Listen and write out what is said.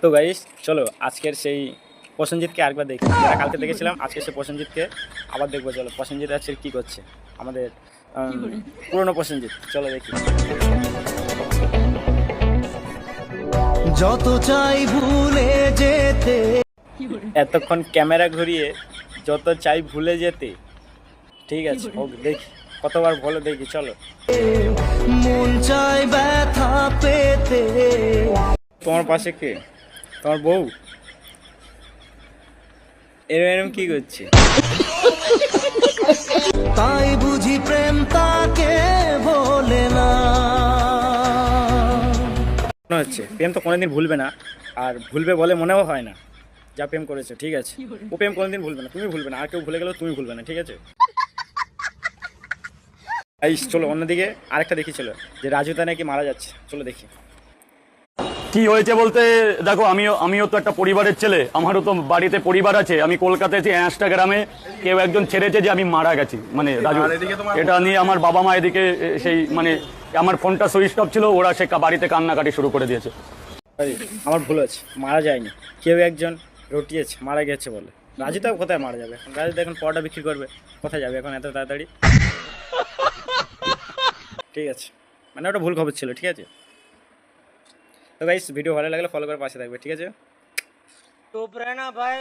তো গাইস চলো আজকের সেই প্রসেনজিৎকে আরেকবার দেখি। যারা কালকে দেখেছিলাম আজকে সেই প্রসেনজিৎকে আবার দেখবো। চলো প্রসেনজিৎ আজকে কি করছে আমাদের পুরনো প্রসেনজিৎ, চলো দেখি। যত চাই ভুলে যেতে, এতক্ষণ ক্যামেরা ঘুরিয়ে যত চাই ভুলে যেতে। ঠিক আছে, ওকে দেখি কতবার বলো, দেখি চলো। মন চাই ব্যথা পেতে। তোমার পাশে কে? তোমার বউ? এরম কি করছে? তাই বুঝি প্রেম তাকে বলে না। মনে হচ্ছে প্রেম তো কোনোদিন ভুলবে না, আর ভুলবে বলে মনেও হয় না। যা প্রেম করেছে ঠিক আছে, ও প্রেম কোনোদিন ভুলবে না, তুমি ভুলবে না, আর কেউ ভুলে গেলেও তুমি ভুলবে না, ঠিক আছে। এই চলো অন্যদিকে আরেকটা দেখি, চলো যে রাজুদা নাকি মারা যাচ্ছে, চলো দেখি। কি হয়েছে বলতে দেখো, আমিও তো একটা পরিবারের ছেলে, আমারও তো বাড়িতে পরিবার আছে। আমি কলকাতায় আছি, অ্যাঁশটা গ্রামে কেউ একজন ছেড়েছে যে আমি মারা গেছি, মানে রাজু। এটা নিয়ে আমার বাবা মা এদিকে সেই মানে আমার ফোনটা সুইচ অফ ছিল, ওরা সে বাড়িতে কান্নাকাটি শুরু করে দিয়েছে। আরে, আমার ভুল আছে, মারা যায়নি, কেউ একজন রটিয়েছে, মারা গেছে বলে। রাজুদাও কোথায় মারা যাবে এখন? রাজুদা এখন পরোটা বিক্রি করবে, কোথায় যাবে এখন এত তাড়াতাড়ি? ঠিক আছে, মানে ওটা ভুল খবর ছিল, ঠিক আছে। তো গাইস ভিডিও ভালো লাগলে ফলো করে পাশে থাকবে, ঠিক আছে। चुप रहना भाई।